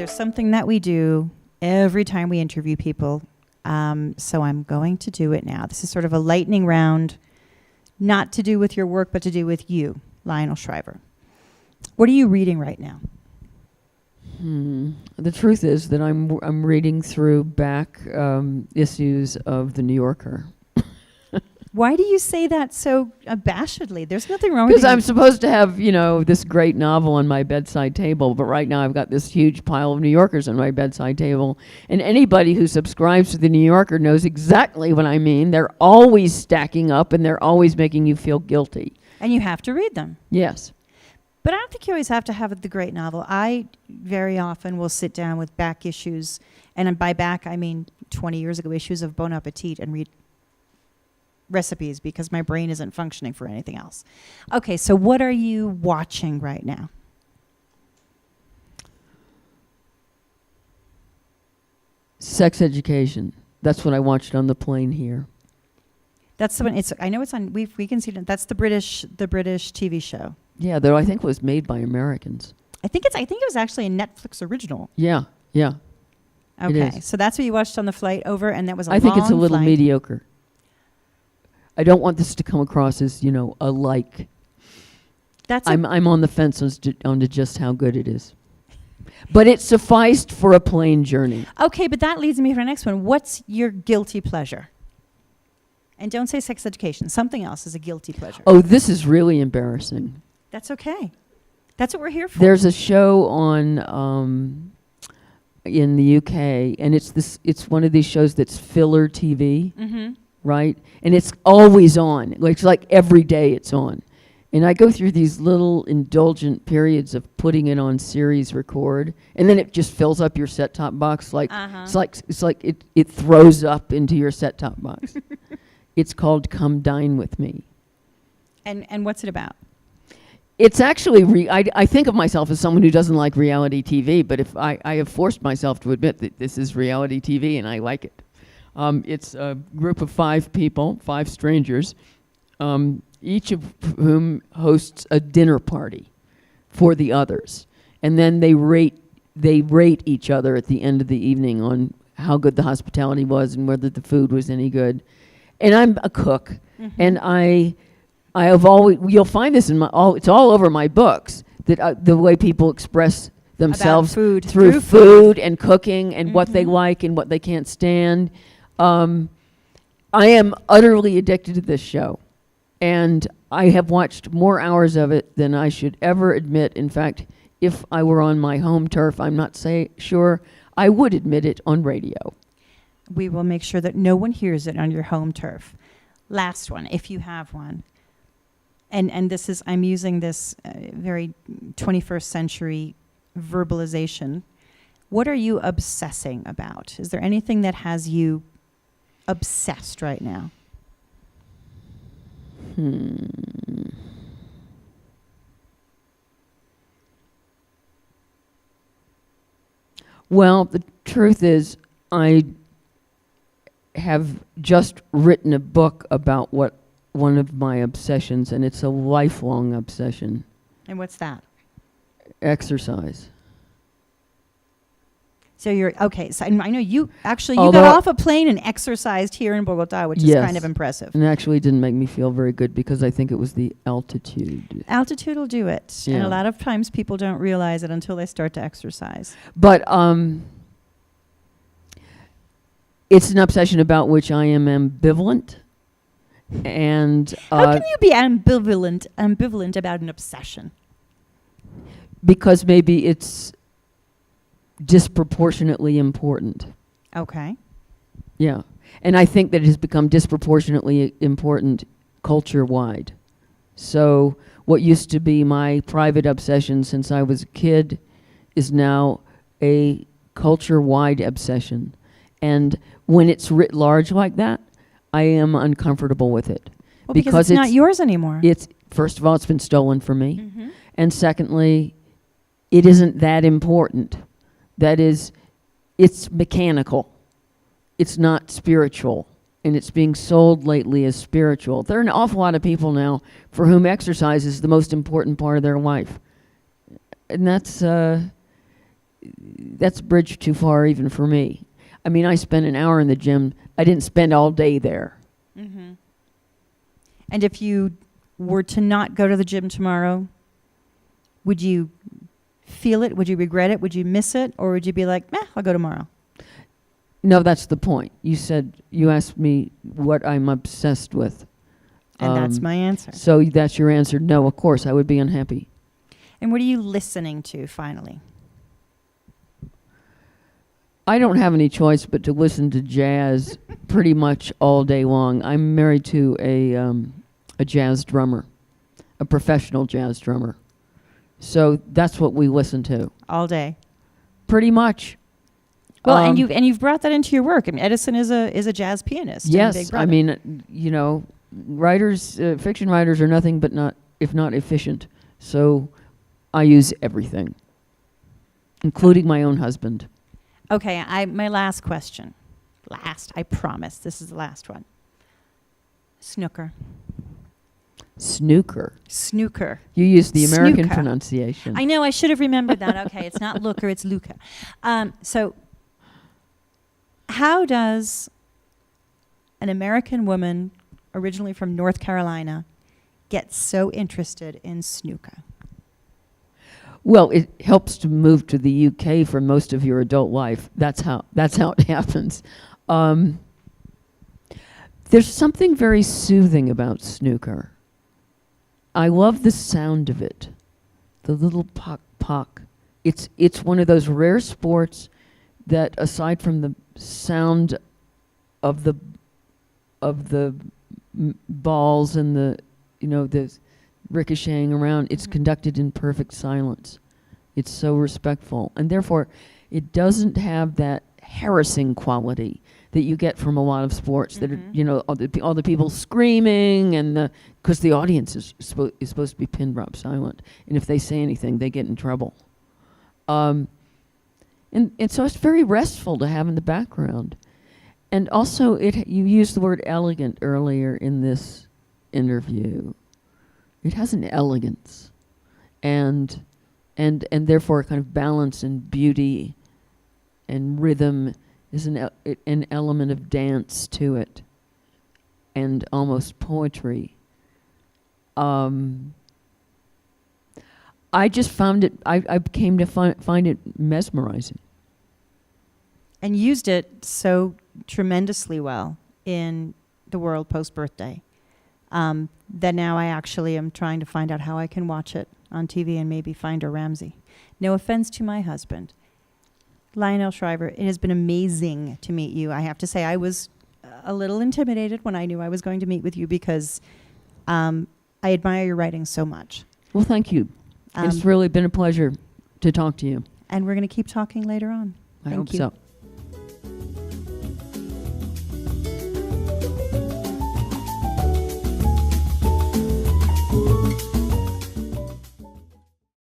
there's something that we do every time we interview people. So I'm going to do it now. This is sort of a lightning round, not to do with your work, but to do with you, Lionel Shriver. What are you reading right now? The truth is that I'm reading through back issues of The New Yorker. Why do you say that so abashedly? There's nothing wrong with it. Because I'm supposed to have, this great novel on my bedside table, but right now I've got this huge pile of New Yorkers on my bedside table. And anybody who subscribes to The New Yorker knows exactly what I mean. They're always stacking up, and they're always making you feel guilty. And you have to read them. Yes. But I don't think you always have to have the great novel. I very often will sit down with back issues, and by back I mean 20 years ago issues of Bon Appetit, and read recipes because my brain isn't functioning for anything else. Okay, so what are you watching right now? Sex Education. That's what I watched on the plane here. That's the one. I know it's on. We can see it. That's the British TV show. Yeah, though I think it was made by Americans. I think it was actually a Netflix original. Yeah. Okay, so that's what you watched on the flight over, and that was a long I think it's a little flight. mediocre. I don't want this to come across as, a like. I'm on the fence as to just how good it is. But it sufficed for a plane journey. Okay, but that leads me to the next one. What's your guilty pleasure? And don't say Sex Education. Something else is a guilty pleasure. Oh, this is really embarrassing. That's okay. That's what we're here for. There's a show on in the UK, and it's one of these shows that's filler TV. Mm-hmm. Right? And it's always on. It's like every day it's on. And I go through these little indulgent periods of putting it on series record, and then it just fills up your set-top box. It's like it throws up into your set-top box. It's called Come Dine With Me. And what's it about? It's actually, I think of myself as someone who doesn't like reality TV, but if I have forced myself to admit that this is reality TV and I like it. It's a group of 5 people, 5 strangers, each of whom hosts a dinner party for the others. And then they rate each other at the end of the evening on how good the hospitality was and whether the food was any good. And I'm a cook, and I have always, you'll find this it's all over my books, that the way people express themselves through food and cooking and what they like and what they can't stand. I am utterly addicted to this show, and I have watched more hours of it than I should ever admit. In fact, if I were on my home turf, I'm not sure I would admit it on radio. We will make sure that no one hears it on your home turf. Last one, if you have one. And this is, I'm using this very 21st century verbalization. What are you obsessing about? Is there anything that has you obsessed right now? Well, the truth is, I have just written a book about one of my obsessions, and it's a lifelong obsession. And what's that? Exercise. So you're, okay, so I know you got off a plane and exercised here in Bogota, which is kind of impressive. And actually it didn't make me feel very good because I think it was the altitude. Altitude will do it. Yeah. And a lot of times people don't realize it until they start to exercise. But it's an obsession about which I am ambivalent. And how can you be ambivalent about an obsession? Because maybe it's disproportionately important. Okay. Yeah. And I think that it has become disproportionately important culture-wide. So what used to be my private obsession since I was a kid is now a culture-wide obsession. And when it's writ large like that, I am uncomfortable with it. Well, because it's not yours anymore. First of all, it's been stolen from me. Mm-hmm. And secondly, it isn't that important. That is, it's mechanical. It's not spiritual. And it's being sold lately as spiritual. There are an awful lot of people now for whom exercise is the most important part of their life. And that's, that's a bridge too far even for me. I mean, I spent an hour in the gym. I didn't spend all day there. Mm-hmm. And if you were to not go to the gym tomorrow, would you feel it? Would you regret it? Would you miss it? Or would you be like, I'll go tomorrow? No, that's the point. You asked me what I'm obsessed with. And that's my answer. So that's your answer. No, of course, I would be unhappy. And what are you listening to, finally? I don't have any choice but to listen to jazz pretty much all day long. I'm married to a jazz drummer, a professional jazz drummer. So that's what we listen to. All day. Pretty much. Well, and you've brought that into your work. I mean, Edison is a jazz pianist. Yes, Big Brother. I mean, writers, fiction writers are nothing but if not efficient. So I use everything, including my own husband. Okay, my last question. I promise. This is the last one. Snooker. Snooker. Snooker. You use the American Snooker. pronunciation. I know, I should have remembered that. Okay, it's not looker, it's Luca. So how does an American woman, originally from North Carolina, get so interested in snooker? Well, it helps to move to the UK for most of your adult life. That's how it happens. There's something very soothing about snooker. I love the sound of it, the little pock pock. It's one of those rare sports that, aside from the sound of the balls and the ricocheting around, it's conducted in perfect silence. It's so respectful, and therefore it doesn't have that harassing quality that you get from a lot of sports that are, all the people screaming, and because the audience is supposed to be pin drop silent, and if they say anything, they get in trouble. And so it's very restful to have in the background. And also, you used the word elegant earlier in this interview. It has an elegance, and therefore kind of balance and beauty and rhythm is an element of dance to it, and almost poetry. I just found it. I came to find it mesmerizing. And used it so tremendously well in The World Post-Birthday that now I actually am trying to find out how I can watch it on TV and maybe find a Ramsey. No offense to my husband. Lionel Shriver, it has been amazing to meet you. I have to say I was a little intimidated when I knew I was going to meet with you because I admire your writing so much. Well, thank you. It's really been a pleasure to talk to you. And we're going to keep talking later on. I hope Thank you. so.